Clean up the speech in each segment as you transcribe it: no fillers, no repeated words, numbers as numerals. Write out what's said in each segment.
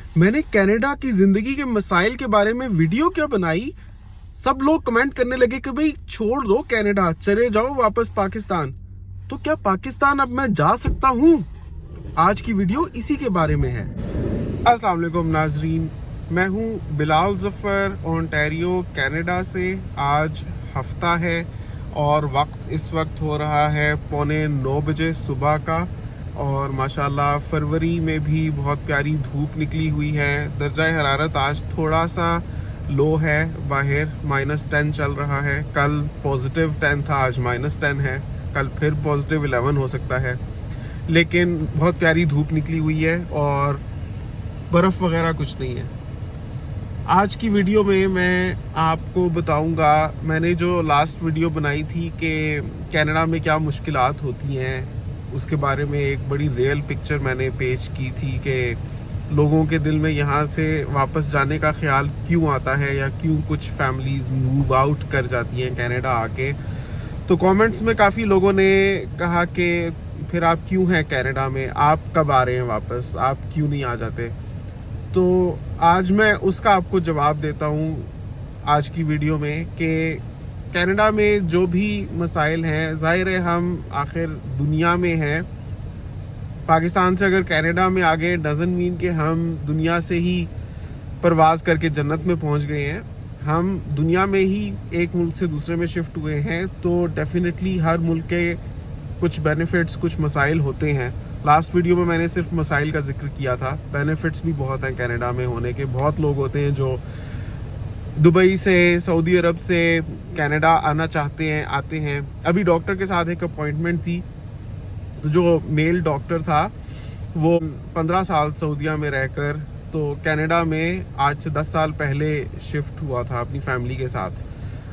मैंने कनाडा की जिंदगी के मसाइल के बारे में वीडियो क्या बनाई, सब लोग कमेंट करने लगे कि भाई छोड़ दो कनाडा, चले जाओ वापस पाकिस्तान। तो क्या पाकिस्तान अब मैं जा सकता हूँ? आज की वीडियो इसी के बारे में है। अस्सलाम वालेकुम नाजरीन, मैं हूँ बिलाल जफर, ओंटारियो कनाडा से। आज हफ्ता है और इस वक्त हो रहा है 8:45 बजे सुबह का। और माशाल्लाह फरवरी में भी बहुत प्यारी धूप निकली हुई है। दर्जा हरारत आज थोड़ा सा लो है, बाहर -10 चल रहा है। कल +10 था, आज -10 है। कल फिर +11 हो सकता है, लेकिन बहुत प्यारी धूप निकली हुई है और बर्फ़ वगैरह कुछ नहीं है। आज की वीडियो में मैं आपको बताऊंगा, मैंने जो लास्ट वीडियो बनाई थी कि कनाडा में क्या मुश्किलात होती हैं, उसके बारे में एक बड़ी रियल पिक्चर मैंने पेश की थी कि लोगों के दिल में यहाँ से वापस जाने का ख्याल क्यों आता है या क्यों कुछ फैमिलीज़ मूव आउट कर जाती हैं कनाडा आके। तो कमेंट्स में काफ़ी लोगों ने कहा कि फिर आप क्यों हैं कनाडा में, आप कब आ रहे हैं वापस, आप क्यों नहीं आ जाते। तो आज मैं उसका आपको जवाब देता हूँ आज की वीडियो में कि कनाडा में जो भी मसाइल हैं, ज़ाहिर है हम आखिर दुनिया में हैं। पाकिस्तान से अगर कनाडा में आ गए डजंट मीन कि हम दुनिया से ही परवाज़ करके जन्नत में पहुंच गए हैं। हम दुनिया में ही एक मुल्क से दूसरे में शिफ्ट हुए हैं, तो डेफिनेटली हर मुल्क के कुछ बेनिफिट्स, कुछ मसाइल होते हैं। लास्ट वीडियो में मैंने सिर्फ मसाइल का जिक्र किया था, बेनिफिट्स भी बहुत हैं कनाडा में होने के। बहुत लोग होते हैं जो दुबई से, सऊदी अरब से कनाडा आना चाहते हैं, आते हैं। अभी डॉक्टर के साथ एक अपॉइंटमेंट थी, तो जो मेल डॉक्टर था वो 15 साल सऊदीया में रहकर तो कनाडा में आज से 10 साल पहले शिफ्ट हुआ था अपनी फैमिली के साथ,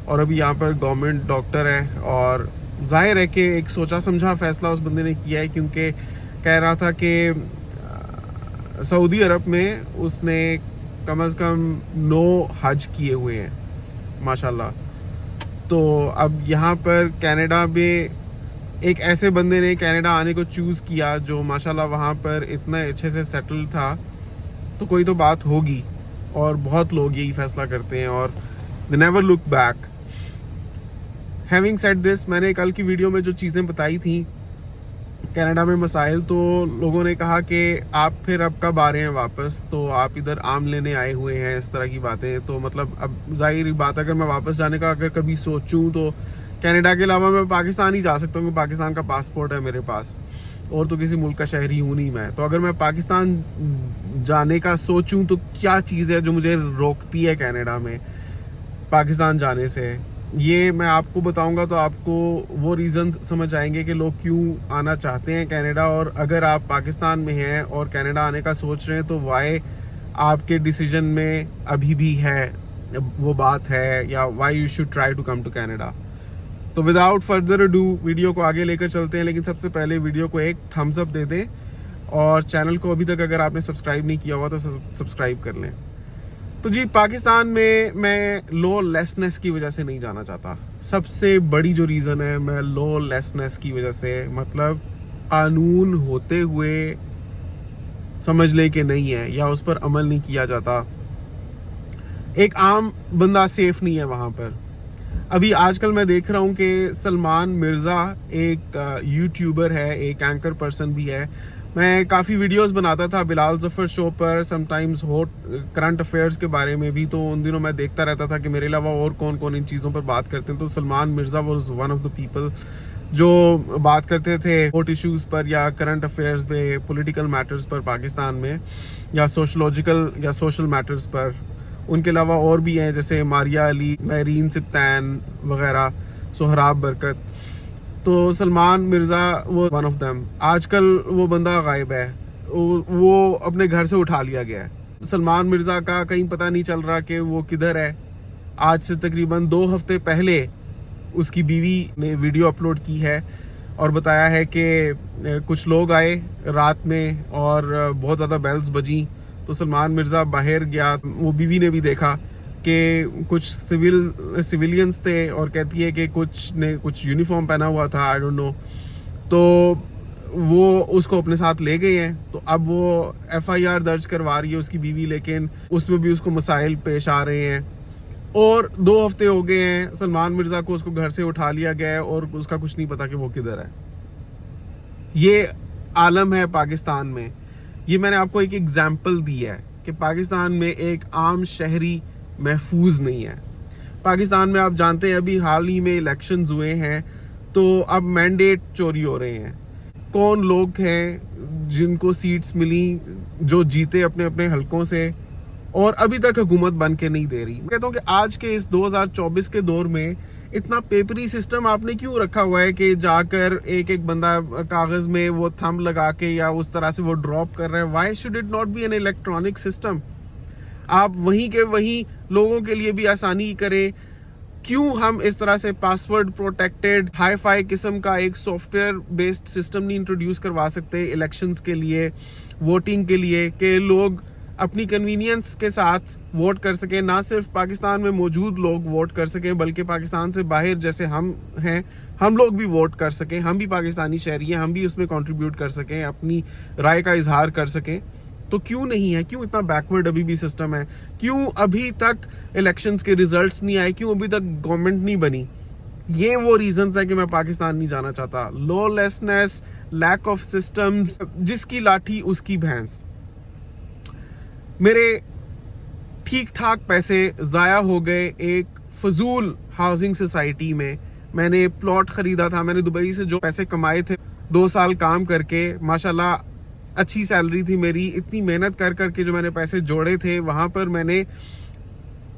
और अभी यहाँ पर गवर्नमेंट डॉक्टर है। और जाहिर है कि एक सोचा समझा फैसला उस बंदे ने किया है, क्योंकि कह रहा था कि सऊदी अरब में उसने कम से कम 9 हज किए हुए हैं माशाल्लाह। तो अब यहाँ पर कनाडा में एक ऐसे बंदे ने कनाडा आने को चूज़ किया जो माशाल्लाह वहाँ पर इतना अच्छे से सेटल था, तो कोई तो बात होगी। और बहुत लोग यही फैसला करते हैं और they never look back. Having said this, मैंने कल की वीडियो में जो चीज़ें बताई थी कनाडा में मसाइल, तो लोगों ने कहा कि आप फिर अब कब आ रहे हैं वापस, तो आप इधर आम लेने आए हुए हैं, इस तरह की बातें। तो मतलब अब जाहिर बात, अगर मैं वापस जाने का अगर कभी सोचूं तो कनाडा के अलावा मैं पाकिस्तान ही जा सकता हूँ, क्योंकि पाकिस्तान का पासपोर्ट है मेरे पास, और तो किसी मुल्क का शहरी हूँ नहीं मैं। तो अगर मैं पाकिस्तान जाने का सोचूं तो क्या चीज़ है जो मुझे रोकती है कनाडा में पाकिस्तान जाने से, ये मैं आपको बताऊंगा। तो आपको वो रीज़न्स समझ आएंगे कि लोग क्यों आना चाहते हैं कनाडा। और अगर आप पाकिस्तान में हैं और कनाडा आने का सोच रहे हैं तो वाई आपके डिसीजन में अभी भी है वो बात है, या why you should try to come to Canada. तो विदाउट फर्दर अडू वीडियो को आगे लेकर चलते हैं, लेकिन सबसे पहले वीडियो को एक थम्स अप दे दें और चैनल को अभी तक अगर आपने सब्सक्राइब नहीं किया हुआ तो सब्सक्राइब कर लें। तो जी, पाकिस्तान में मैं लॉ लेसनेस की वजह से नहीं जाना चाहता। सबसे बड़ी जो रीज़न है, मैं लॉ लेसनेस की वजह से, मतलब कानून होते हुए समझ ले कि नहीं है या उस पर अमल नहीं किया जाता। एक आम बंदा सेफ नहीं है वहाँ पर। अभी आजकल मैं देख रहा हूँ कि सलमान मिर्ज़ा एक यूट्यूबर है, एक एंकर पर्सन भी है। मैं काफ़ी वीडियोस बनाता था बिलाल जफर शो पर, समटाइम्स हॉट करंट अफेयर्स के बारे में भी। तो उन दिनों मैं देखता रहता था कि मेरे अलावा और कौन कौन इन चीज़ों पर बात करते हैं। तो Salman Mirza was one of the people जो बात करते थे हॉट इश्यूज़ पर या करंट अफेयर्स पे, पॉलिटिकल मैटर्स पर पाकिस्तान में, या सोशलॉजिकल या सोशल मैटर्स पर। उनके अलावा और भी हैं जैसे मारिया अली, महरीन सिप्तान वगैरह, सोहराब बरकत। तो सलमान मिर्ज़ा वो वन ऑफ देम। आजकल वो बंदा गायब है, वो अपने घर से उठा लिया गया है। सलमान मिर्ज़ा का कहीं पता नहीं चल रहा कि वो किधर है। आज से तकरीबन 2 हफ्ते पहले उसकी बीवी ने वीडियो अपलोड की है और बताया है कि कुछ लोग आए रात में और बहुत ज़्यादा बेल्स बजी, तो सलमान मिर्ज़ा बाहर गया। वो बीवी ने भी देखा कि कुछ सिविलियंस थे और कहती है कि कुछ ने कुछ यूनिफॉर्म पहना हुआ था, आई डोंट नो। तो वो उसको अपने साथ ले गए हैं। तो अब वो FIR दर्ज करवा रही है उसकी बीवी, लेकिन उसमें भी उसको मसाइल पेश आ रहे हैं। और 2 हफ्ते हो गए हैं सलमान मिर्जा को, उसको घर से उठा लिया गया है और उसका कुछ नहीं पता कि वो किधर है। ये आलम है पाकिस्तान में। ये मैंने आपको एक एग्जाम्पल दी है कि पाकिस्तान में एक आम शहरी महफूज नहीं है। पाकिस्तान में आप जानते हैं अभी हाल ही में इलेक्शंस हुए हैं, तो अब मैंडेट चोरी हो रहे हैं। कौन लोग हैं जिनको सीट्स मिली, जो जीते अपने अपने हलकों से, और अभी तक हुकूमत बन के नहीं दे रही। मैं कहता हूँ कि आज के इस 2024 के दौर में इतना पेपरी सिस्टम आपने क्यों रखा हुआ है कि जाकर एक एक बंदा कागज में वो थंब लगा के या उस तरह से वो ड्रॉप कर रहा है। Why should it not be an electronic system? आप वहीं के वहीं लोगों के लिए भी आसानी करें। क्यों हम इस तरह से पासवर्ड प्रोटेक्टेड हाई फाई किस्म का एक सॉफ्टवेयर बेस्ड सिस्टम नहीं इंट्रोड्यूस करवा सकते इलेक्शंस के लिए, वोटिंग के लिए, कि लोग अपनी कन्वीनियंस के साथ वोट कर सकें। ना सिर्फ पाकिस्तान में मौजूद लोग वोट कर सकें, बल्कि पाकिस्तान से बाहर जैसे हम हैं, हम लोग भी वोट कर सकें। हम भी पाकिस्तानी शहरी हैं, हम भी उसमें कंट्रीब्यूट कर सकें, अपनी राय का इजहार कर सकें। तो क्यों नहीं है? क्यों इतना बैकवर्ड अभी भी सिस्टम है? क्यों अभी तक इलेक्शंस के रिजल्ट्स नहीं आए? क्यों अभी तक गवर्नमेंट नहीं बनी? ये वो रीजंस है कि मैं पाकिस्तान नहीं जाना चाहता। लॉलेसनेस, लैक ऑफ सिस्टम्स, जिसकी लाठी उसकी भैंस। मेरे ठीक ठाक पैसे जाया हो गए एक फजूल हाउसिंग सोसाइटी में। मैंने प्लॉट खरीदा था, मैंने दुबई से जो पैसे कमाए थे 2 साल काम करके, माशाल्लाह अच्छी सैलरी थी मेरी, इतनी मेहनत कर करके जो मैंने पैसे जोड़े थे, वहां पर मैंने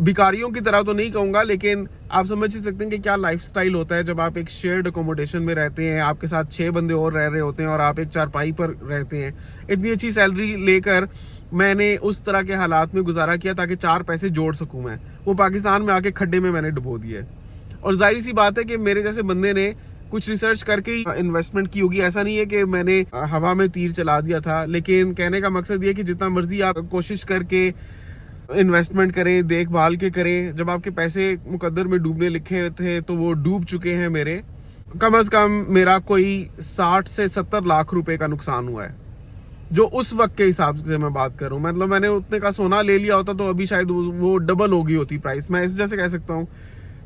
भिखारियों की तरह तो नहीं कहूंगा, लेकिन आप समझ ही सकते हैं कि क्या लाइफस्टाइल होता है जब आप एक शेयर्ड अकोमोडेशन में रहते हैं, आपके साथ 6 बंदे और रह रहे होते हैं और आप एक चारपाई पर रहते हैं। इतनी अच्छी सैलरी लेकर मैंने उस तरह के हालात में गुजारा किया ताकि 4 पैसे जोड़ सकूं मैं। वो पाकिस्तान में आके खड्डे में मैंने डुबो दिए। और जाहिर सी बात है कि मेरे जैसे बंदे ने कुछ रिसर्च करके ही इन्वेस्टमेंट की होगी। ऐसा नहीं है कि मैंने हवा में तीर चला दिया था, लेकिन कहने का मकसद ये कि जितना मर्जी आप कोशिश करके इन्वेस्टमेंट करें, देखभाल के करें, जब आपके पैसे मुकद्दर में डूबने लिखे थे तो वो डूब चुके हैं मेरे। कम से कम मेरा कोई 60 से 70 लाख रुपए का नुकसान हुआ है, जो उस वक्त के हिसाब से मैं बात कर रहा हूँ। मतलब मैंने उतने का सोना ले लिया होता तो अभी शायद वो डबल हो गई होती प्राइस। मैं इस जैसे कह सकता हूँ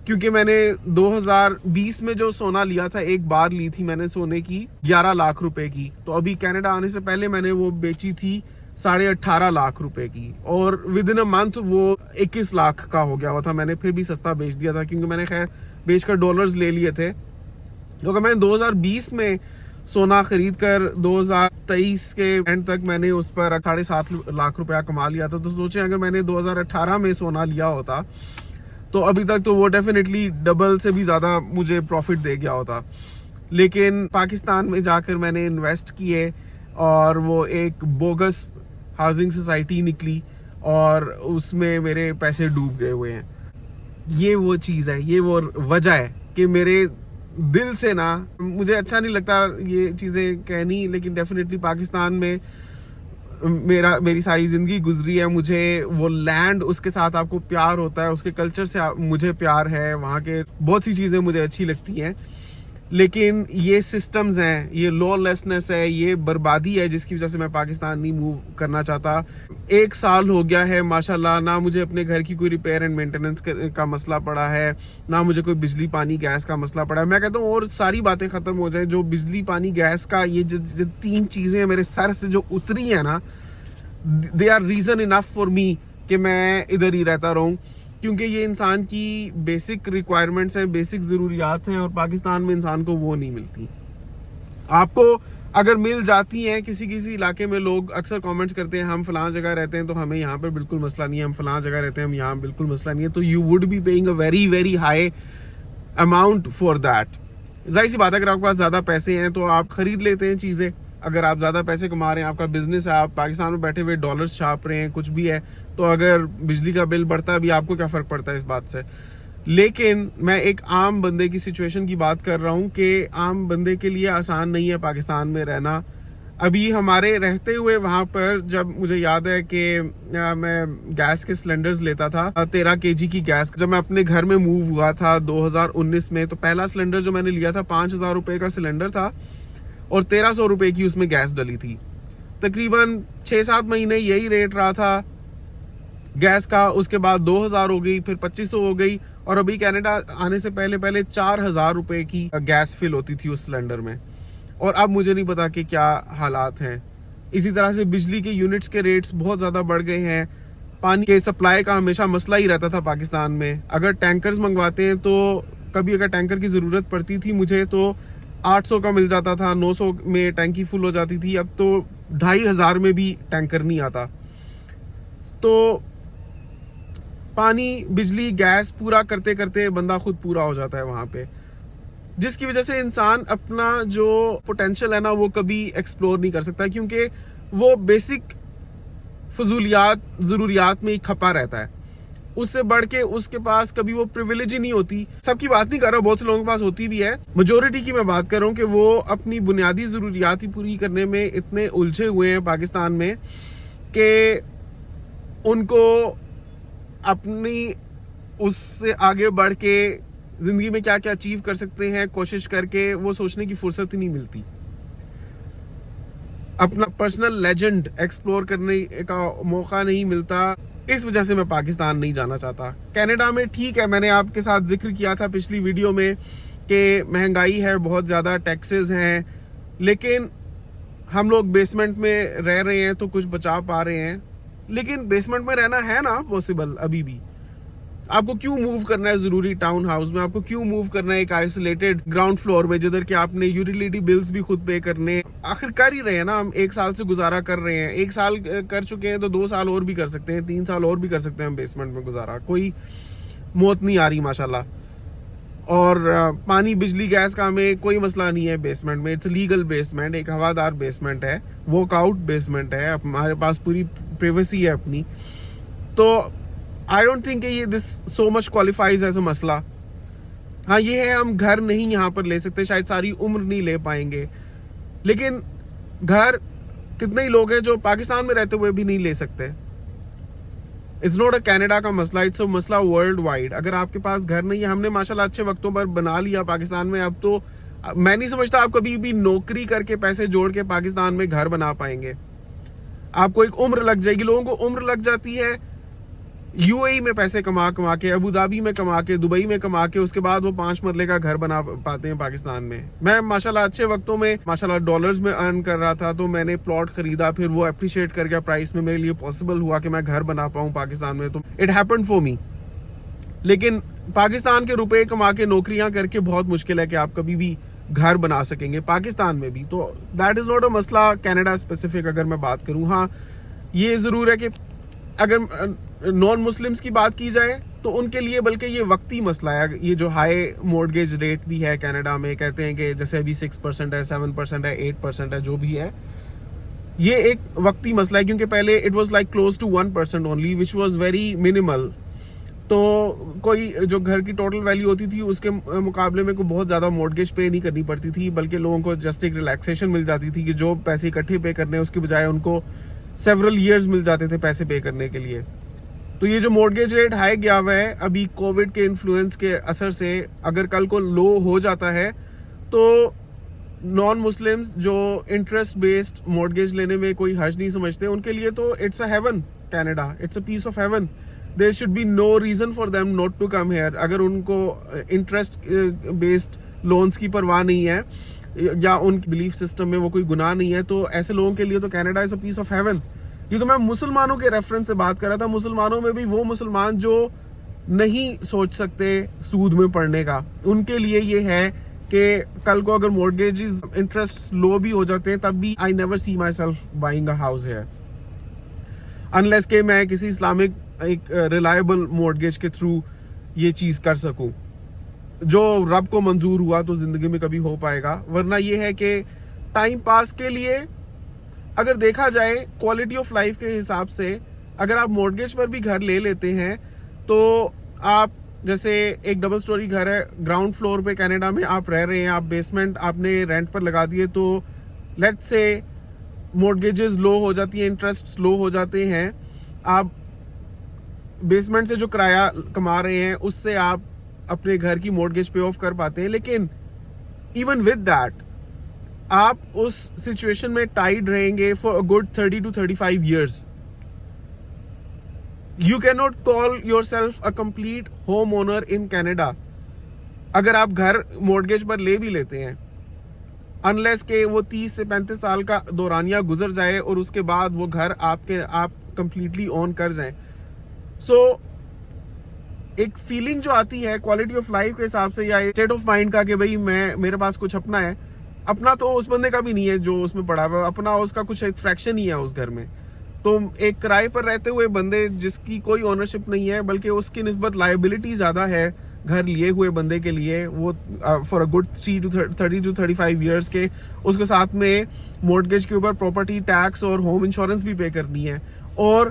क्योंकि मैंने 2020 में जो सोना लिया था, एक बार ली थी मैंने सोने की 11 लाख रुपए की, तो अभी कनाडा आने से पहले मैंने वो बेची थी 18.5 लाख रुपए की, और विद इन अ मंथ वो 21 लाख का हो गया हुआ था। मैंने फिर भी सस्ता बेच दिया था क्योंकि मैंने खैर बेचकर डॉलर्स ले लिए थे। क्योंकि मैंने 2020 में सोना खरीद कर 2023 के एंड तक मैंने उस पर 7.5 लाख रुपया कमा लिया था। तो सोचें अगर मैंने 2018 में सोना लिया होता तो अभी तक तो वो डेफिनेटली डबल से भी ज्यादा मुझे प्रॉफिट दे गया होता। लेकिन पाकिस्तान में जाकर मैंने इन्वेस्ट किए और वो एक बोगस हाउसिंग सोसाइटी निकली और उसमें मेरे पैसे डूब गए हुए हैं। ये वो चीज़ है, ये वो वजह है कि मेरे दिल से ना, मुझे अच्छा नहीं लगता ये चीज़ें कहनी, लेकिन डेफिनेटली पाकिस्तान में मेरी सारी ज़िंदगी गुजरी है। मुझे वो लैंड, उसके साथ आपको प्यार होता है, उसके कल्चर से मुझे प्यार है, वहाँ के बहुत सी चीज़ें मुझे अच्छी लगती हैं। लेकिन ये सिस्टम्स हैं, ये लॉलेसनेस है, ये बर्बादी है जिसकी वजह से मैं पाकिस्तान नहीं मूव करना चाहता। 1 साल हो गया है माशाल्लाह, ना मुझे अपने घर की कोई रिपेयर एंड मेंटेनेंस का मसला पड़ा है, ना मुझे कोई बिजली पानी गैस का मसला पड़ा है। मैं कहता हूँ और सारी बातें ख़त्म हो जाए, जो बिजली पानी गैस का ये जो 3 चीज़ें मेरे सर से जो उतरी हैं ना, they are reason enough for me कि मैं इधर ही रहता रहूँ, क्योंकि ये इंसान की बेसिक रिक्वायरमेंट्स हैं, बेसिक ज़रूरियात हैं, और पाकिस्तान में इंसान को वो नहीं मिलती। आपको अगर मिल जाती हैं, किसी किसी इलाके में लोग अक्सर कमेंट्स करते हैं हम फलां जगह रहते हैं तो हमें यहाँ पर बिल्कुल मसला नहीं है, हम फलां जगह रहते हैं हम यहाँ बिल्कुल मसला नहीं है, तो you would be paying a very very high amount for that. जाहिर सी बात है अगर आपके पास ज़्यादा पैसे हैं तो आप खरीद लेते हैं चीज़ें। अगर आप ज़्यादा पैसे कमा रहे हैं, आपका बिजनेस है, आप पाकिस्तान में बैठे हुए डॉलर्स छाप रहे हैं, कुछ भी है, तो अगर बिजली का बिल बढ़ता है अभी, आपको क्या फ़र्क पड़ता है इस बात से। लेकिन मैं एक आम बंदे की सिचुएशन की बात कर रहा हूँ कि आम बंदे के लिए आसान नहीं है पाकिस्तान में रहना। अभी हमारे रहते हुए वहाँ पर, जब मुझे याद है कि मैं गैस के सिलेंडर्स लेता था 13 kg की गैस, जब मैं अपने घर में मूव हुआ था 2019 में, तो पहला सिलेंडर जो मैंने लिया था 5,000 रुपये का सिलेंडर था। और 1300 रुपए की उसमें गैस डली थी। तकरीबन 6-7 महीने यही रेट रहा था गैस का। उसके बाद 2000 हो गई, फिर 2500 हो गई, और अभी कनाडा आने से पहले पहले 4000 रुपए की गैस फिल होती थी उस सिलेंडर में। और अब मुझे नहीं पता कि क्या हालात हैं। इसी तरह से बिजली के यूनिट्स के रेट्स बहुत ज़्यादा बढ़ गए हैं। पानी के सप्लाई का हमेशा मसला ही रहता था पाकिस्तान में। अगर टैंकर्स मंगवाते हैं तो कभी अगर टैंकर की ज़रूरत पड़ती थी मुझे तो 800 का मिल जाता था, 900 में टैंकी फुल हो जाती थी। अब तो 2500 में भी टैंकर नहीं आता। तो पानी, बिजली, गैस पूरा करते करते बंदा खुद पूरा हो जाता है वहाँ पे, जिसकी वजह से इंसान अपना जो पोटेंशियल है ना वो कभी एक्सप्लोर नहीं कर सकता, क्योंकि वो बेसिक फजूलियात, ज़रूरियात में ही खपा रहता है। उससे बढ़ के उसके पास कभी वो प्रिविलेज ही नहीं होती। सबकी बात नहीं कर रहा, बहुत से लोगों के पास होती भी है। मेजोरिटी की मैं बात कर रहा हूँ कि वो अपनी बुनियादी ज़रूरियात ही पूरी करने में इतने उलझे हुए हैं पाकिस्तान में कि उनको अपनी उससे आगे बढ़ के ज़िंदगी में क्या क्या अचीव कर सकते हैं कोशिश करके वो सोचने की फुर्सत ही नहीं मिलती। अपना पर्सनल लेजेंड एक्सप्लोर करने का मौका नहीं मिलता। इस वजह से मैं पाकिस्तान नहीं जाना चाहता। कनाडा में ठीक है, मैंने आपके साथ जिक्र किया था पिछली वीडियो में कि महंगाई है, बहुत ज़्यादा टैक्सेस हैं, लेकिन हम लोग बेसमेंट में रह रहे हैं तो कुछ बचा पा रहे हैं। लेकिन बेसमेंट में रहना है ना पॉसिबल अभी भी? आपको क्यों मूव करना है ज़रूरी टाउन हाउस में? आपको क्यों मूव करना है एक आइसोलेटेड ग्राउंड फ्लोर में जिधर कि आपने यूटिलिटी बिल्स भी खुद पे करने? आखिर कर ही रहे हैं ना, हम 1 साल से गुजारा कर रहे हैं। 1 साल कर चुके हैं तो 2 साल और भी कर सकते हैं, 3 साल और भी कर सकते हैं हम बेसमेंट में गुजारा। कोई मौत नहीं आ रही माशाल्लाह। और पानी, बिजली, गैस का हमें कोई मसला नहीं है बेसमेंट में। इट्स लीगल बेसमेंट, एक हवादार बेसमेंट है, वॉकआउट बेसमेंट है, हमारे पास पूरी प्राइवेसी है अपनी। तो आई डोंट थिंक ये this so much qualifies as a मसला। हाँ ये है, हम घर नहीं यहाँ पर ले सकते, शायद सारी उम्र नहीं ले पाएंगे, लेकिन घर कितने ही लोग हैं जो पाकिस्तान में रहते हुए भी नहीं ले सकते। इट्स नॉट अ कनाडा का मसला, इट्स अ मसला वर्ल्ड वाइड। अगर आपके पास घर नहीं है, हमने माशाल्लाह अच्छे वक्तों पर बना लिया पाकिस्तान में, अब तो मैं नहीं समझता आप कभी भी नौकरी करके पैसे जोड़ के पाकिस्तान में घर बना पाएंगे। आपको एक उम्र लग जाएगी, लोगों को उम्र लग जाती है यूएई में पैसे कमा के, अबू धाबी में कमा के, दुबई में कमा के, उसके बाद वो 5 मरले का घर बना पाते हैं पाकिस्तान में। मैं माशाल्लाह अच्छे वक्तों में माशाल्लाह डॉलर्स में अर्न कर रहा था, तो मैंने प्लॉट खरीदा, फिर वो अप्रिशिएट कर गया प्राइस में, मेरे लिए पॉसिबल हुआ कि मैं घर बना पाऊँ पाकिस्तान में। तो इट हैपेंड फॉर मी। लेकिन पाकिस्तान के रुपए कमा के नौकरियां करके बहुत मुश्किल है कि आप कभी भी घर बना सकेंगे पाकिस्तान में भी। तो दैट इज़ नॉट अ मसला कनाडा स्पेसिफिक अगर मैं बात करूँ। हाँ ये ज़रूर है कि अगर नॉन मुस्लिम्स की बात की जाए तो उनके लिए बल्कि ये वक्ती मसला है। ये जो हाई मॉर्गेज रेट भी है कनाडा में, कहते हैं कि जैसे अभी 6% है, 7% है, 8% है, जो भी है, ये एक वक्ती मसला है, क्योंकि पहले it was like close to 1% only, which was very minimal. तो कोई जो घर की टोटल वैल्यू होती थी उसके मुकाबले में कोई बहुत ज़्यादा मॉर्गेज पे नहीं करनी पड़ती थी, बल्कि लोगों को जस्ट एक रिलैक्सेशन मिल जाती थी कि जो पैसे इकट्ठे पे करने उसके बजाय उनको सेवरल ईयर्स मिल जाते थे पैसे पे करने के लिए। तो ये जो मॉर्गेज रेट हाई गया हुआ है अभी कोविड के इन्फ्लुएंस के असर से, अगर कल को लो हो जाता है तो नॉन मुस्लिम्स जो इंटरेस्ट बेस्ड मॉर्गेज लेने में कोई हर्ज नहीं समझते, उनके लिए तो it's a haven Canada, it's a piece of heaven. There should be no reason for them not to come here. अगर उनको इंटरेस्ट बेस्ड लोन्स की परवाह नहीं है या उनके बिलीफ सिस्टम में वो कोई गुनाह नहीं है, तो ऐसे लोगों के लिए तो Canada is a piece of heaven. ये तो मैं मुसलमानों के रेफरेंस से बात कर रहा था। मुसलमानों में भी वो मुसलमान जो नहीं सोच सकते सूद में पड़ने का, उनके लिए ये है कि कल को अगर मॉर्गेजेस इंटरेस्ट लो भी हो जाते हैं तब भी I never see myself buying a house है, अनलेस के मैं किसी इस्लामिक एक रिलायबल मॉर्गेज के थ्रू ये चीज कर सकूं जो रब को मंजूर हुआ तो जिंदगी में कभी हो पाएगा। वरना ये है कि टाइम पास के लिए अगर देखा जाए क्वालिटी ऑफ लाइफ के हिसाब से, अगर आप मॉर्गेज पर भी घर ले लेते हैं तो आप जैसे एक डबल स्टोरी घर है ग्राउंड फ्लोर पे कनाडा में आप रह रहे हैं, आप बेसमेंट आपने रेंट पर लगा दिए, तो लेट्स से मॉर्गेजेस लो हो जाती हैं, इंटरेस्ट लो हो जाते हैं, आप बेसमेंट से जो किराया कमा रहे हैं उससे आप अपने घर की मॉर्गेज पे ऑफ कर पाते हैं। लेकिन इवन विद दैट आप उस सिचुएशन में टाइड रहेंगे for a good 30 to 35 years. You cannot call yourself a complete homeowner in Canada. अगर आप घर मॉर्गेज पर ले भी लेते हैं, अनलेस के वो 30 से 35 साल का दौरानिया गुजर जाए और उसके बाद वो घर आप कंप्लीटली ऑन कर जाएं. सो एक फीलिंग जो आती है क्वालिटी ऑफ लाइफ के हिसाब से या स्टेट ऑफ माइंड का कि भाई मेरे पास कुछ अपना है, अपना तो उस बंदे का भी नहीं है जो उसमें पड़ा हुआ, अपना उसका कुछ एक फ्रैक्शन ही है उस घर में. तो एक किराए पर रहते हुए बंदे जिसकी कोई ओनरशिप नहीं है बल्कि उसकी निस्बत लायबिलिटी ज्यादा है घर लिए हुए बंदे के लिए, वो for a good 30 to 35 years के, उसके साथ में मॉर्गेज के ऊपर प्रॉपर्टी टैक्स और होम इंश्योरेंस भी पे करनी है और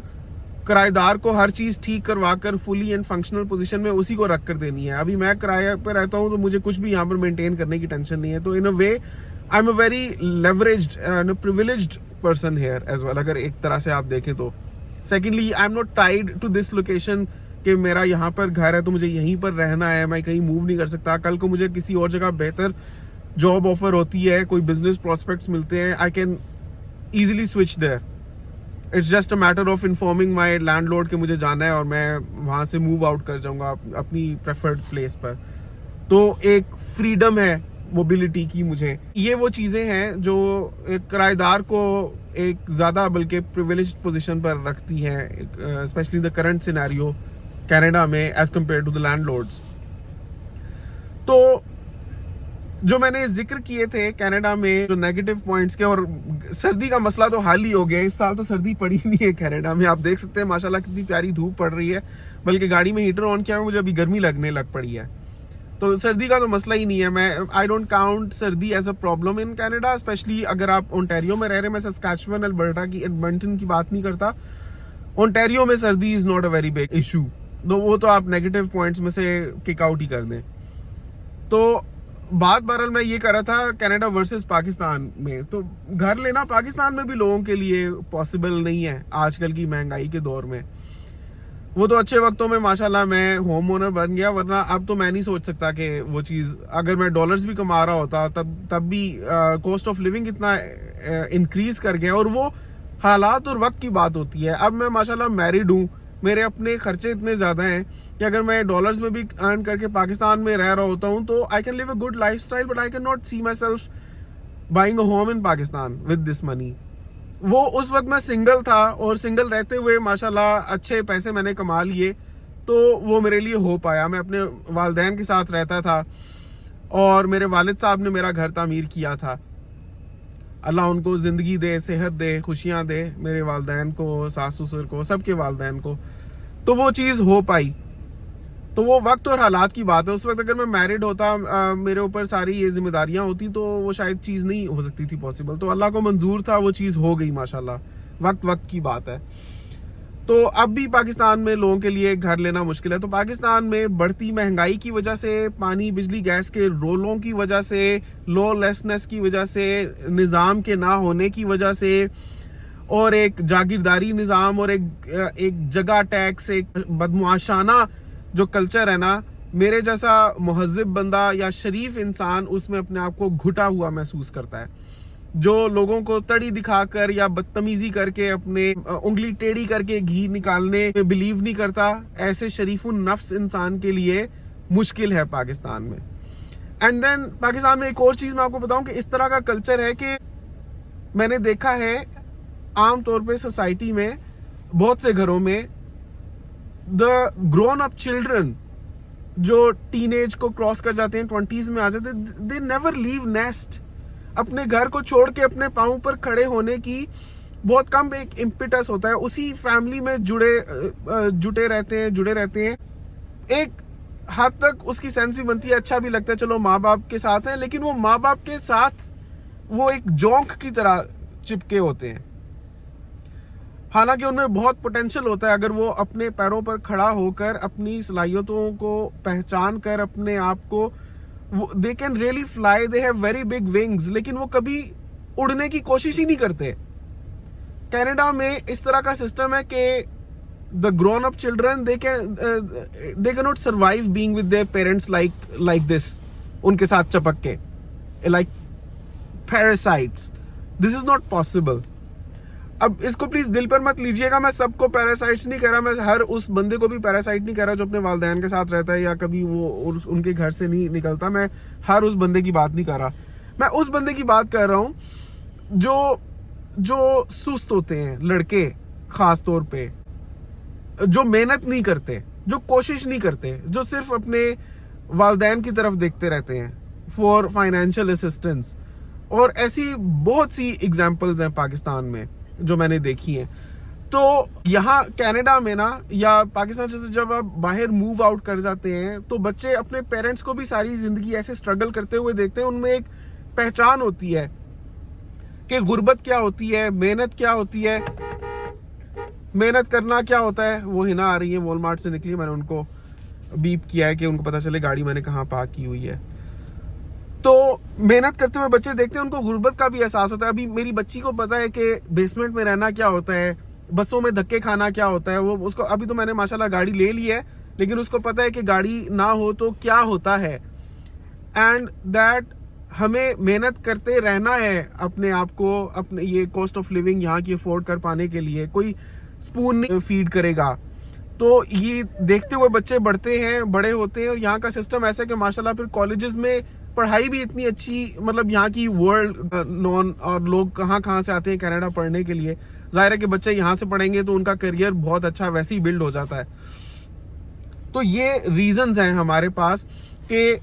किराएदार को हर चीज ठीक करवा कर फुली एंड फंक्शनल पोजीशन में उसी को रख कर देनी है. अभी मैं किराए पर रहता हूँ तो मुझे कुछ भी यहाँ पर मेंटेन करने की टेंशन नहीं है. तो in a way I am a very leveraged and privileged person here as well, अगर एक तरह से आप देखें तो. Secondly, I am not tied to this location कि मेरा यहाँ पर घर है तो मुझे यहीं पर रहना है, मैं कहीं मूव नहीं कर सकता. कल को मुझे किसी और जगह बेहतर जॉब ऑफर होती है, कोई बिजनेस प्रोस्पेक्ट्स मिलते हैं, I can easily switch there. It's just a matter of informing my landlord कि मुझे जाना है और मैं वहां से मूव आउट कर जाऊंगा अपनी प्रेफर्ड प्लेस पर. तो एक फ्रीडम है मोबिलिटी की मुझे. ये वो चीजें हैं जो एक किराएदार को एक ज्यादा बल्कि प्रिविलेज्ड पोजीशन पर रखती हैं, specially the current scenario Canada में as compare to the landlords. तो जो मैंने जिक्र किए थे कनाडा में जो नेगेटिव पॉइंट्स के, और सर्दी का मसला तो हाल ही हो गया. इस साल तो सर्दी पड़ी नहीं है कनाडा में. आप देख सकते हैं माशाल्लाह कितनी प्यारी धूप पड़ रही है, बल्कि गाड़ी में हीटर ऑन किया है मुझे अभी गर्मी लगने लग पड़ी है. तो सर्दी का तो मसला ही नहीं है. आई डोंट काउंट सर्दी as a problem in Canada, especially अगर आप ओंटारियो में रह रहे हैं. मैं सस्कैचुअन अल्बर्टा की एडमंटन की बात नहीं करता. ओंटारियो में सर्दी is not a very big issue. तो वो तो आप नेगेटिव पॉइंट्स में से किक आउट ही कर दें. तो बात बहरहाल मैं ये कर रहा था कनाडा वर्सेस पाकिस्तान में. तो घर लेना पाकिस्तान में भी लोगों के लिए पॉसिबल नहीं है आजकल की महंगाई के दौर में. वो तो अच्छे वक्तों में माशाल्लाह मैं होम ओनर बन गया, वरना अब तो मैं नहीं सोच सकता कि वो चीज, अगर मैं डॉलर्स भी कमा रहा होता तब भी कॉस्ट ऑफ लिविंग इतना इंक्रीज कर गया. और वो हालात और वक्त की बात होती है. अब मैं माशाल्लाह मैरिड हूँ, मेरे अपने खर्चे इतने ज्यादा हैं कि अगर मैं डॉलर्स में भी अर्न करके पाकिस्तान में रह रहा होता हूँ तो I can live a good lifestyle, but I can not see myself buying a home in Pakistan with this money. वो उस वक्त मैं सिंगल था और सिंगल रहते हुए माशाल्लाह अच्छे पैसे मैंने कमा लिए, तो वो मेरे लिए हो पाया. मैं अपने वालिदैन के साथ रहता था और मेरे वालिद साहब ने मेरा घर तामीर किया था. अल्लाह उनको जिंदगी दे, सेहत दे, खुशियां दे, मेरे वालिदैन को, सास ससुर को, सबके वालिदैन को. तो वो चीज़ हो पाई. तो वो वक्त और हालात की बात है. उस वक्त अगर मैं मैरिड होता, मेरे ऊपर सारी ये जिम्मेदारियां होती, तो वो शायद चीज़ नहीं हो सकती थी पॉसिबल. तो अल्लाह को मंजूर था, वो चीज़ हो गई माशाल्लाह. वक्त की बात है. तो अब भी पाकिस्तान में लोगों के लिए घर लेना मुश्किल है. तो पाकिस्तान में बढ़ती महंगाई की वजह से, पानी बिजली गैस के रोलों की वजह से, लॉलेसनेस की वजह से, निज़ाम के ना होने की वजह से, और एक जागीरदारी निज़ाम और एक जगह टैक्स, एक बदमुआशाना जो कल्चर है ना, मेरे जैसा मुहज्जिब बंदा या शरीफ इंसान उसमें अपने आप को घुटा हुआ महसूस करता है. जो लोगों को तड़ी दिखाकर या बदतमीजी करके अपने उंगली टेढ़ी करके घी निकालने में बिलीव नहीं करता, ऐसे शरीफुन नफ्स इंसान के लिए मुश्किल है पाकिस्तान में. एंड देन पाकिस्तान में एक और चीज मैं आपको बताऊं कि इस तरह का कल्चर है कि मैंने देखा है आमतौर पे सोसाइटी में बहुत से घरों में द ग्रोन अप चिल्ड्रन जो टीनेज को क्रॉस कर जाते हैं, 20s में आ जाते हैं, दे नेवर लीव नेस्ट. अपने घर को छोड़ के अपने पांव पर खड़े होने की बहुत कम एक इम्पिटस होता है. उसी फैमिली में जुड़े रहते हैं. एक हद तक उसकी सेंस भी बनती है, अच्छा भी लगता है, चलो माँ बाप के साथ है, लेकिन वो माँ बाप के साथ वो एक जोंक की तरह चिपके होते हैं. हालांकि उनमें बहुत पोटेंशियल होता है अगर वो अपने पैरों पर खड़ा होकर अपनी सलाहियतों को पहचान कर अपने आप को, they can really fly, they have very big wings, लेकिन वो कभी उड़ने की कोशिश ही नहीं करते. कनाडा में इस तरह का सिस्टम है कि the grown up children they can not survive being with their parents like this, उनके साथ चपक के, like parasites, this is not possible. अब इसको प्लीज दिल पर मत लीजिएगा, मैं सबको पैरासाइट्स नहीं कह रहा, मैं हर उस बंदे को भी पैरासाइट नहीं कह रहा जो अपने वालिदैन के साथ रहता है या कभी वो उनके घर से नहीं निकलता। मैं हर उस बंदे की बात नहीं कर रहा, मैं उस बंदे की बात कर रहा हूं जो सुस्त होते हैं लड़के, खास तौर पे जो मेहनत नहीं करते, जो कोशिश नहीं करते, जो सिर्फ अपने वालिदैन की तरफ देखते रहते हैं फॉर फाइनेंशियल असिस्टेंस। और ऐसी बहुत सी एग्जांपल्स हैं पाकिस्तान में जो मैंने देखी हैं। तो यहाँ कनाडा में ना या पाकिस्तान से जब आप बाहर मूव आउट कर जाते हैं तो बच्चे अपने पेरेंट्स को भी सारी जिंदगी ऐसे स्ट्रगल करते हुए देखते हैं। उनमें एक पहचान होती है कि गुर्बत क्या होती है, मेहनत क्या होती है, मेहनत करना क्या होता है। वो हिना आ रही है वॉलमार्ट से निकली, मैंने उनको बीप किया है कि उनको पता चले गाड़ी मैंने कहाँ पार्क की हुई है। तो मेहनत करते हुए बच्चे देखते हैं, उनको गुर्बत का भी एहसास होता है। अभी मेरी बच्ची को पता है कि बेसमेंट में रहना क्या होता है, बसों में धक्के खाना क्या होता है। वो उसको अभी तो मैंने माशाल्लाह गाड़ी ले ली है, लेकिन उसको पता है कि गाड़ी ना हो तो क्या होता है। एंड दैट हमें मेहनत करते रहना है अपने आप को, अपने ये कॉस्ट ऑफ लिविंग यहाँ की अफोर्ड कर पाने के लिए। कोई स्पून नहीं फीड करेगा। तो ये देखते हुए बच्चे बढ़ते हैं, बड़े होते हैं। और यहाँ का सिस्टम ऐसा है कि माशाल्लाह फिर कॉलेजेस में पढ़ाई भी इतनी अच्छी, मतलब यहाँ की वर्ल्ड नॉन, और लोग कहाँ से आते हैं कनाडा पढ़ने के लिए। जाहिर है कि बच्चे यहाँ से पढ़ेंगे तो उनका करियर बहुत अच्छा वैसे ही बिल्ड हो जाता है। तो ये रीजंस हैं हमारे पास कि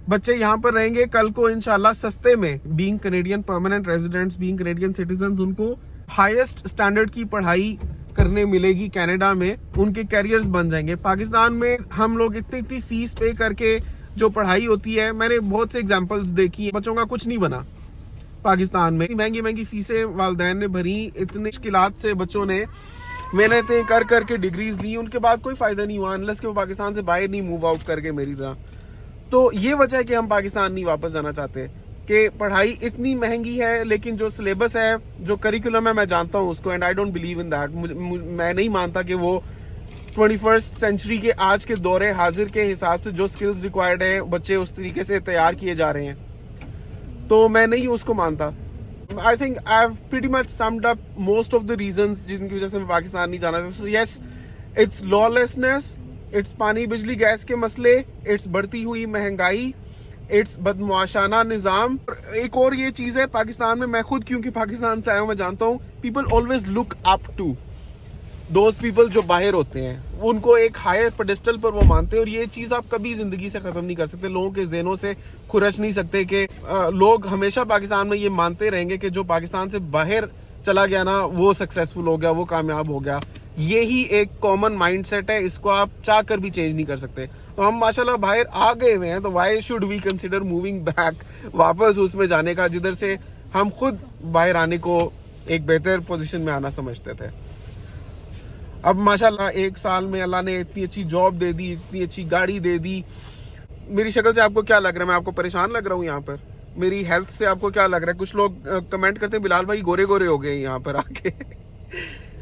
बच्चे यहाँ पर रहेंगे, कल को इंशाल्लाह सस्ते में, being Canadian permanent residents, being Canadian citizens, उनको हाईएस्ट स्टैंडर्ड की पढ़ाई करने मिलेगी कनाडा में, उनके कैरियर्स बन जाएंगे। पाकिस्तान में हम लोग इतनी फीस पे करके जो पढ़ाई होती है, मैंने बहुत से एग्जांपल्स देखी है, बच्चों का कुछ नहीं बना पाकिस्तान में। महंगी फीसें वालिदैन ने भरी, इतनी मुश्किलात से बच्चों ने मेहनतें कर करके डिग्रीज ली, उनके बाद कोई फायदा नहीं हुआ अनलेस कि वो पाकिस्तान से बाहर नहीं मूव आउट करके मेरी तरह। तो ये वजह है कि हम पाकिस्तान नहीं वापस जाना चाहते कि पढ़ाई इतनी महंगी है, लेकिन जो सिलेबस है, जो करिकुलम है, मैं जानता हूँ उसको, and I don't believe in that. मैं नहीं मानता कि वो 21st सेंचुरी के आज के दौरे हाजिर के हिसाब से जो स्किल्स रिक्वायर्ड है बच्चे उस तरीके से तैयार किए जा रहे हैं। तो मैं नहीं उसको मानता। I think I have pretty much summed up most of the reasons जिनकी वजह से मैं पाकिस्तान नहीं जाना चाहता। यस, इट्स लॉलेसनेस, इट्स पानी बिजली गैस के मसले, इट्स बढ़ती हुई महंगाई, इट्स बदमाशाना निजाम। एक और ये चीज है पाकिस्तान में, मैं खुद क्योंकि पाकिस्तान से आया हूं, मैं जानता हूं, people always look up to those people जो बाहर होते हैं, उनको एक हायर पेडेस्टल पर वो मानते हैं। और ये चीज आप कभी जिंदगी से खत्म नहीं कर सकते, लोगों के ज़हनों से खुरच नहीं सकते कि लोग हमेशा पाकिस्तान में ये मानते रहेंगे कि जो पाकिस्तान से बाहर चला गया ना वो सक्सेसफुल हो गया, वो कामयाब हो गया। यही एक कॉमन माइंडसेट है, इसको आप चाह कर भी चेंज नहीं कर सकते। तो हम माशाल्लाह बाहर आ गए हुए हैं, तो why should we consider moving back, वापस उसमें जाने का जिधर से हम खुद बाहर आने को एक बेहतर पोजीशन में आना समझते थे। अब माशाल्लाह 1 साल में अल्लाह ने इतनी अच्छी जॉब दे दी, इतनी अच्छी गाड़ी दे दी। मेरी शक्ल से आपको क्या लग रहा है? मैं आपको परेशान लग रहा हूँ यहाँ पर? मेरी हेल्थ से आपको क्या लग रहा है? कुछ लोग कमेंट करते हैं बिलाल भाई गोरे गोरे हो गए यहाँ पर आके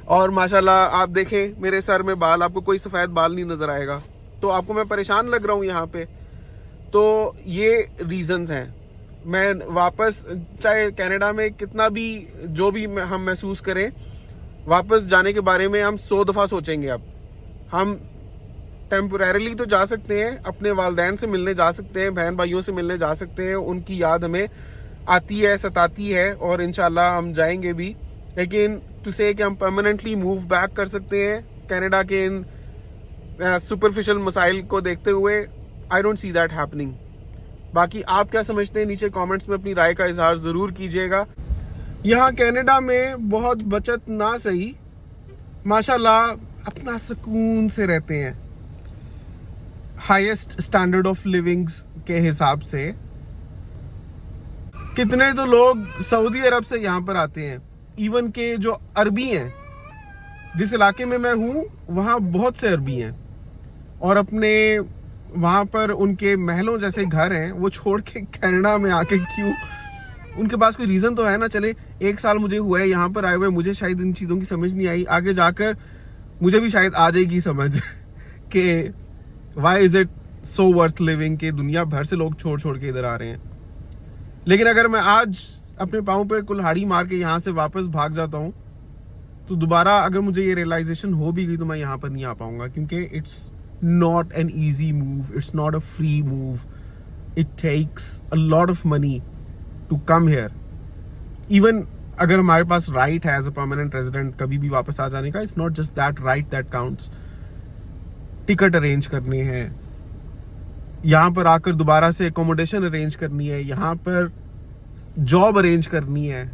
और माशाल्लाह आप देखें मेरे सर में बाल, आपको कोई सफेद बाल नहीं नजर आएगा, तो आपको मैं परेशान लग रहा हूँ यहाँ पे। तो ये रीजंस हैं। मैं वापस, चाहे कनाडा में कितना भी जो भी हम महसूस करें, वापस जाने के बारे में हम 100 दफा सोचेंगे। अब हम टेम्पोरेरली तो जा सकते हैं, अपने वालिदैन से मिलने जा सकते हैं, बहन भाइयों से मिलने जा सकते हैं, उनकी याद हमें आती है, सताती है, और इंशाल्लाह हम जाएंगे भी। लेकिन टू से कि हम परमानेंटली मूव बैक कर सकते हैं कनाडा के इन सुपरफिशियल मसाइल को देखते हुए, I don't see that happening. बाकी आप क्या समझते हैं नीचे कमेंट्स में अपनी राय का इजहार जरूर कीजिएगा। यहाँ कनाडा में बहुत बचत ना सही, माशाल्लाह अपना सुकून से रहते हैं, हाईएस्ट स्टैंडर्ड ऑफ लिविंग के हिसाब से। कितने तो लोग सऊदी अरब से यहाँ पर आते हैं, इवन के जो अरबी हैं, जिस इलाके में मैं हूँ वहाँ बहुत से अरबी हैं, और अपने वहाँ पर उनके महलों जैसे घर हैं, वो छोड़ के कनाडा में आके क्यों? उनके पास कोई रीजन तो है ना। चले 1 साल मुझे हुआ है यहाँ पर आए हुए, मुझे शायद इन चीजों की समझ नहीं आई, आगे जाकर मुझे भी शायद आ जाएगी समझ कि why is it so worth living, के दुनिया भर से लोग छोड़ छोड़ के इधर आ रहे हैं। लेकिन अगर मैं आज अपने पाँव पे कुल्हाड़ी मार के यहाँ से वापस भाग जाता हूँ, तो दोबारा अगर मुझे ये रियलाइजेशन हो भी गई तो मैं यहाँ पर नहीं आ पाऊंगा, क्योंकि it's not an easy move, it's not a free move, it takes a lot of money to come here. Even अगर हमारे पास राइट है एज अ परमानेंट रेजिडेंट कभी भी वापस आ जाने का, it's not just that right that counts. Ticket arrange करने हैं, यहाँ पर आकर दोबारा से एकोमोडेशन अरेंज करनी है, यहाँ पर जॉब अरेंज करनी है,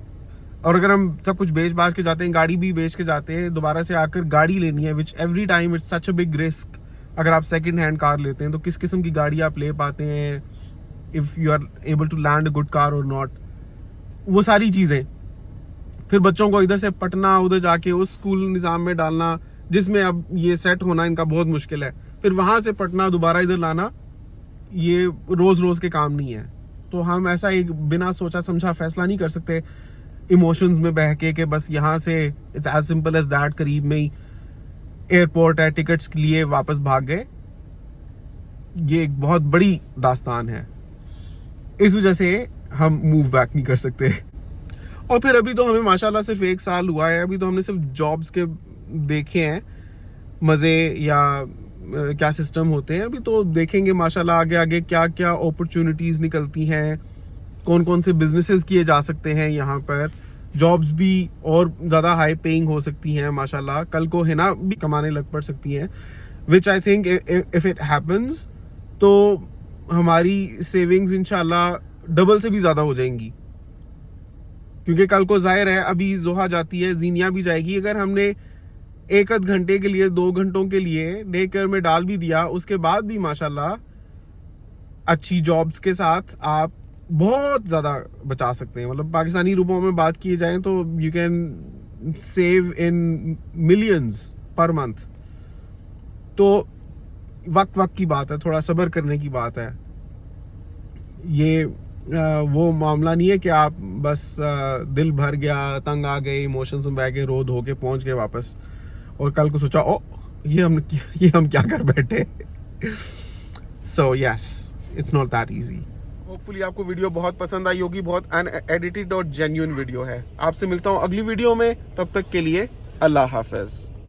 और अगर हम सब कुछ बेच बाच के जाते हैं, गाड़ी भी बेच के जाते हैं, दोबारा से आकर गाड़ी लेनी है, which every time it's such a big risk. अगर आप सेकंड हैंड कार लेते हैं तो किस किस्म की गाड़ी आप ले पाते हैं, if you are able to land a good car और नॉट, वो सारी चीजें। फिर बच्चों को इधर से पटना, उधर जाके उस स्कूल निज़ाम में डालना जिसमें अब ये सेट होना इनका बहुत मुश्किल है, फिर वहां से पटना दोबारा इधर लाना, ये रोज रोज के काम नहीं है। तो हम ऐसा एक बिना सोचा समझा फैसला नहीं कर सकते इमोशंस में बह के बस यहाँ से it's as simple as that, करीब में ही एयरपोर्ट है, टिकट्स के लिए वापस भाग गए। ये एक बहुत बड़ी दास्तान है, इस वजह से हम मूव बैक नहीं कर सकते। और फिर अभी तो हमें माशाल्लाह सिर्फ 1 साल हुआ है, अभी तो हमने सिर्फ जॉब्स के देखे हैं मजे या क्या सिस्टम होते हैं, अभी तो देखेंगे माशाल्लाह आगे आगे क्या क्या अपॉर्चुनिटीज निकलती हैं, कौन कौन से बिजनेसेस किए जा सकते हैं यहाँ पर, जॉब्स भी और ज्यादा हाई पेइंग हो सकती हैं माशाल्लाह, कल को हिना भी कमाने लग पड़ सकती हैं, which I think if it happens तो हमारी सेविंग्स इंशाल्लाह डबल से भी ज्यादा हो जाएंगी। क्योंकि कल को जाहिर है अभी जोहा जाती है, जीनिया भी जाएगी, अगर हमने 1 घंटे के लिए 2 घंटों के लिए डे केयर में डाल भी दिया, उसके बाद भी माशाल्लाह अच्छी जॉब्स के साथ आप बहुत ज्यादा बचा सकते हैं। मतलब पाकिस्तानी रुपयों में बात की जाए तो you can save in millions per month. तो वक्त की बात है, थोड़ा सब्र करने की बात है। ये वो मामला नहीं है कि आप बस दिल भर गया, तंग आ गए, इमोशंस में बह के रो धो के पहुंच गए वापस, और कल को सोचा ओ ये हम क्या कर बैठे। So yes, it's not that easy. Hopefully आपको वीडियो बहुत पसंद आई होगी, बहुत अनएडिटेड और जेन्युइन वीडियो है। आपसे मिलता हूँ अगली वीडियो में, तब तक के लिए अल्लाह हाफिज।